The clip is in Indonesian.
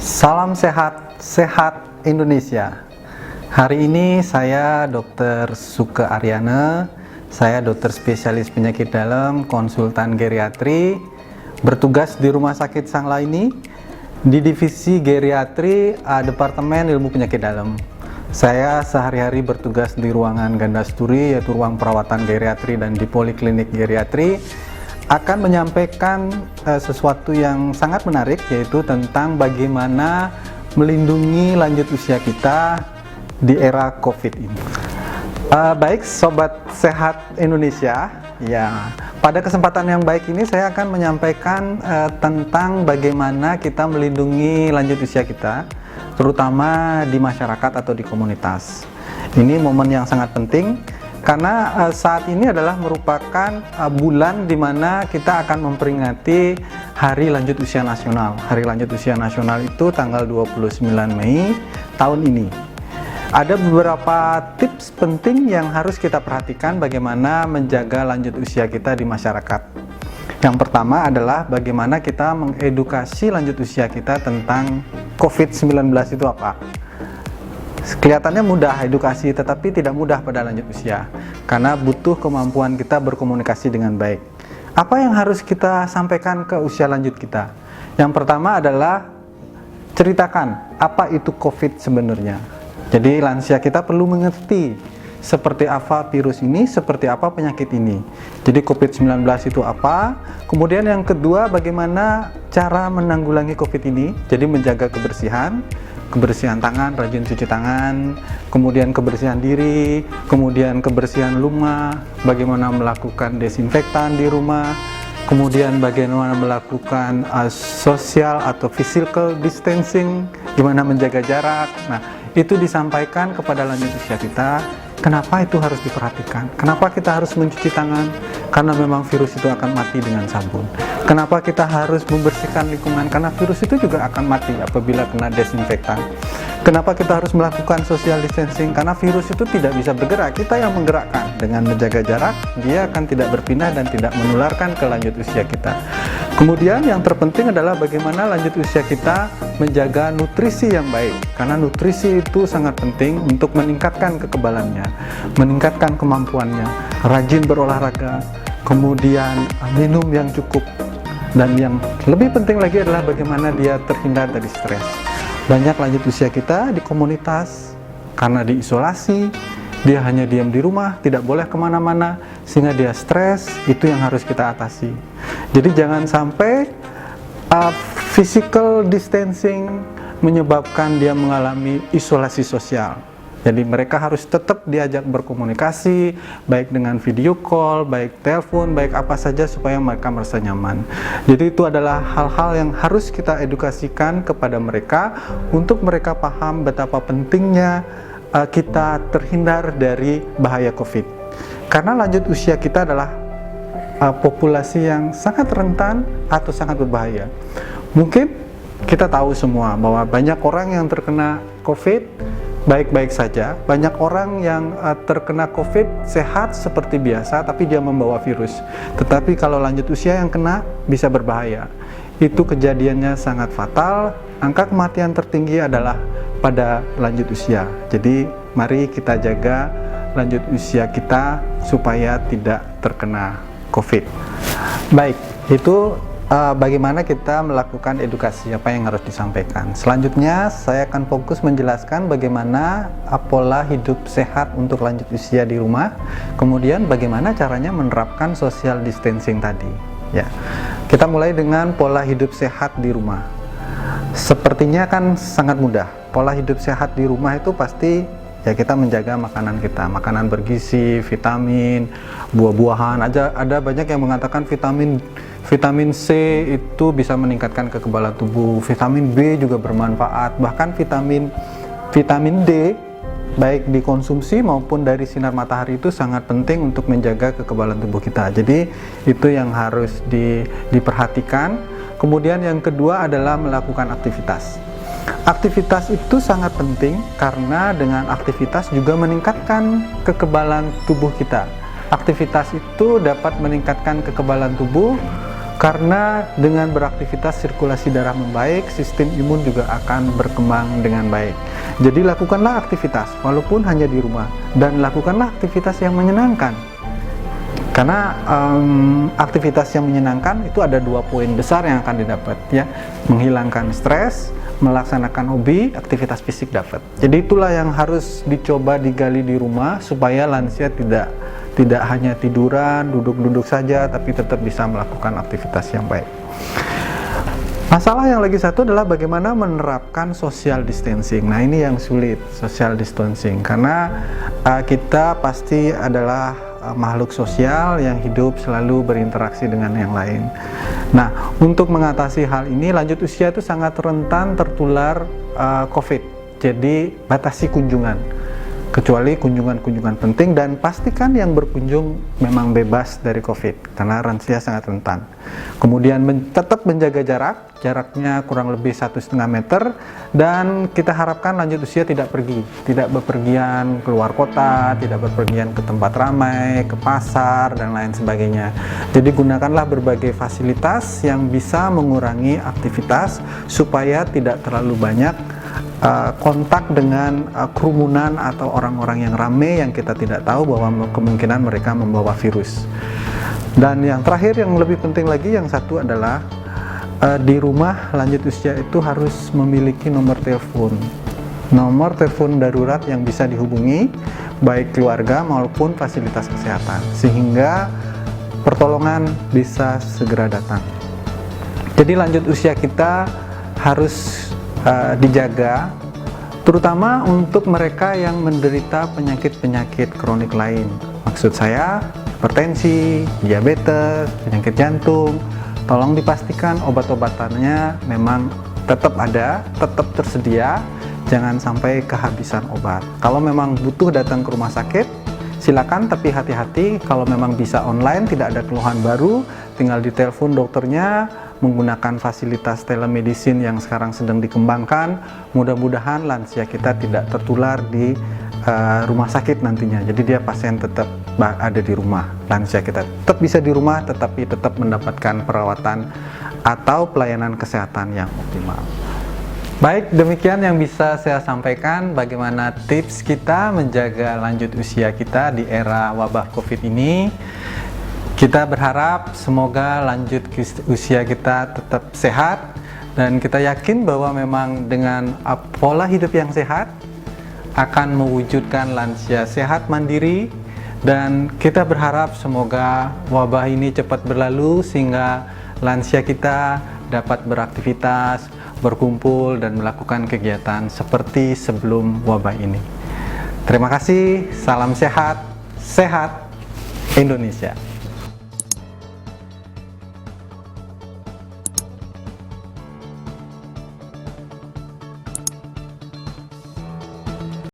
Salam sehat, sehat Indonesia. Hari ini saya Dr. Suke Aryana, saya dokter spesialis penyakit dalam, konsultan geriatri, bertugas di Rumah Sakit Sanglaini di divisi geriatri, Departemen Ilmu Penyakit Dalam. Saya sehari-hari bertugas di ruangan ganda sturi, yaitu ruang perawatan geriatri, dan di poliklinik geriatri, akan menyampaikan sesuatu yang sangat menarik, yaitu tentang bagaimana melindungi lanjut usia kita di era COVID ini. Baik Sobat Sehat Indonesia, ya, pada kesempatan yang baik ini saya akan menyampaikan tentang bagaimana kita melindungi lanjut usia kita, terutama di masyarakat atau di komunitas. Ini momen yang sangat penting, karena saat ini adalah merupakan bulan di mana kita akan memperingati Hari Lanjut Usia Nasional. Hari Lanjut Usia Nasional itu tanggal 29 Mei tahun ini. Ada beberapa tips penting yang harus kita perhatikan bagaimana menjaga lanjut usia kita di masyarakat. Yang pertama adalah bagaimana kita mengedukasi lanjut usia kita tentang COVID-19 itu apa. Kelihatannya mudah edukasi, tetapi tidak mudah pada lanjut usia, karena butuh kemampuan kita berkomunikasi dengan baik. Apa yang harus kita sampaikan ke usia lanjut kita? Yang pertama adalah ceritakan apa itu COVID sebenarnya. Jadi lansia kita perlu mengerti seperti apa virus ini, seperti apa penyakit ini. Jadi COVID-19 itu apa? Kemudian yang kedua, bagaimana cara menanggulangi COVID ini? Jadi menjaga kebersihan tangan, rajin cuci tangan, kemudian kebersihan diri, kemudian kebersihan rumah, bagaimana melakukan desinfektan di rumah, kemudian bagaimana melakukan social atau physical distancing, gimana menjaga jarak. Nah, itu disampaikan kepada lanjut usia kita. Kenapa itu harus diperhatikan? Kenapa kita harus mencuci tangan? Karena memang virus itu akan mati dengan sabun. Kenapa kita harus membersihkan lingkungan? Karena virus itu juga akan mati apabila kena desinfektan. Kenapa kita harus melakukan social distancing? Karena virus itu tidak bisa bergerak, kita yang menggerakkan. Dengan menjaga jarak, dia akan tidak berpindah dan tidak menularkan ke lanjut usia kita. Kemudian yang terpenting adalah bagaimana lanjut usia kita menjaga nutrisi yang baik. Karena nutrisi itu sangat penting untuk meningkatkan kekebalannya, meningkatkan kemampuannya, rajin berolahraga, kemudian minum yang cukup. Dan yang lebih penting lagi adalah bagaimana dia terhindar dari stres. Banyak lanjut usia kita di komunitas karena diisolasi, dia hanya diam di rumah, tidak boleh kemana-mana, sehingga dia stres. Itu yang harus kita atasi. Jadi jangan sampai physical distancing menyebabkan dia mengalami isolasi sosial. Jadi mereka harus tetap diajak berkomunikasi, baik dengan video call, baik telepon, baik apa saja, supaya mereka merasa nyaman. Jadi itu adalah hal-hal yang harus kita edukasikan kepada mereka, untuk mereka paham betapa pentingnya kita terhindar dari bahaya COVID. Karena lanjut usia kita adalah populasi yang sangat rentan atau sangat berbahaya. Mungkin kita tahu semua bahwa banyak orang yang terkena COVID baik-baik saja, banyak orang yang terkena COVID sehat seperti biasa, tapi dia membawa virus. Tetapi kalau lanjut usia yang kena bisa berbahaya. Itu kejadiannya sangat fatal. Angka kematian tertinggi adalah pada lanjut usia. Jadi mari kita jaga lanjut usia kita supaya tidak terkena COVID. Baik, itu bagaimana kita melakukan edukasi, apa yang harus disampaikan. Selanjutnya saya akan fokus menjelaskan bagaimana pola hidup sehat untuk lanjut usia di rumah, kemudian bagaimana caranya menerapkan social distancing tadi. Ya, kita mulai dengan pola hidup sehat di rumah. Sepertinya kan sangat mudah. Pola hidup sehat di rumah itu pasti ya kita menjaga makanan kita, makanan bergizi, vitamin, buah-buahan. Ada banyak yang mengatakan vitamin C itu bisa meningkatkan kekebalan tubuh, vitamin B juga bermanfaat, bahkan vitamin D baik dikonsumsi maupun dari sinar matahari itu sangat penting untuk menjaga kekebalan tubuh kita. Jadi itu yang harus diperhatikan. Kemudian yang kedua adalah melakukan aktivitas. Aktivitas itu sangat penting karena dengan aktivitas juga meningkatkan kekebalan tubuh kita. Aktivitas itu dapat meningkatkan kekebalan tubuh, Karena dengan beraktivitas sirkulasi darah membaik, sistem imun juga akan berkembang dengan baik. Jadi lakukanlah aktivitas walaupun hanya di rumah, dan lakukanlah aktivitas yang menyenangkan. Karena aktivitas yang menyenangkan itu ada 2 poin besar yang akan didapat, ya. Menghilangkan stres, melaksanakan hobi, aktivitas fisik dapat. Jadi itulah yang harus dicoba digali di rumah supaya lansia tidak hanya tiduran, duduk-duduk saja, tapi tetap bisa melakukan aktivitas yang baik. Masalah yang lagi satu adalah bagaimana menerapkan social distancing. Nah, ini yang sulit, social distancing, karena kita pasti adalah makhluk sosial yang hidup selalu berinteraksi dengan yang lain. Nah, untuk mengatasi hal ini, lanjut usia itu sangat rentan tertular COVID. Jadi batasi kunjungan, kecuali kunjungan-kunjungan penting, dan pastikan yang berkunjung memang bebas dari COVID, karena lansia sangat rentan. Kemudian tetap menjaga jaraknya kurang lebih 1,5 meter, dan kita harapkan lanjut usia tidak bepergian keluar kota, tidak bepergian ke tempat ramai, ke pasar, dan lain sebagainya. Jadi gunakanlah berbagai fasilitas yang bisa mengurangi aktivitas supaya tidak terlalu banyak kontak dengan kerumunan atau orang-orang yang ramai yang kita tidak tahu bahwa kemungkinan mereka membawa virus. Dan yang terakhir, yang lebih penting lagi, yang satu adalah di rumah lanjut usia itu harus memiliki nomor telepon darurat yang bisa dihubungi baik keluarga maupun fasilitas kesehatan, sehingga pertolongan bisa segera datang. Jadi lanjut usia kita harus dijaga, terutama untuk mereka yang menderita penyakit-penyakit kronik lain. Maksud saya hipertensi, diabetes, penyakit jantung. Tolong dipastikan obat-obatannya memang tetap ada, tetap tersedia, jangan sampai kehabisan obat. Kalau memang butuh datang ke rumah sakit, silakan, tapi hati-hati. Kalau memang bisa online, tidak ada keluhan baru, tinggal ditelepon dokternya, menggunakan fasilitas telemedicine yang sekarang sedang dikembangkan. Mudah-mudahan lansia kita tidak tertular di rumah sakit nantinya. Jadi dia pasien tetap ada di rumah. Lansia kita tetap bisa di rumah, tetapi tetap mendapatkan perawatan atau pelayanan kesehatan yang optimal. Baik, demikian yang bisa saya sampaikan bagaimana tips kita menjaga lanjut usia kita di era wabah COVID ini. Kita berharap semoga lanjut usia kita tetap sehat, dan kita yakin bahwa memang dengan pola hidup yang sehat akan mewujudkan lansia sehat mandiri, dan kita berharap semoga wabah ini cepat berlalu sehingga lansia kita dapat beraktivitas, berkumpul, dan melakukan kegiatan seperti sebelum wabah ini. Terima kasih, salam sehat, sehat Indonesia.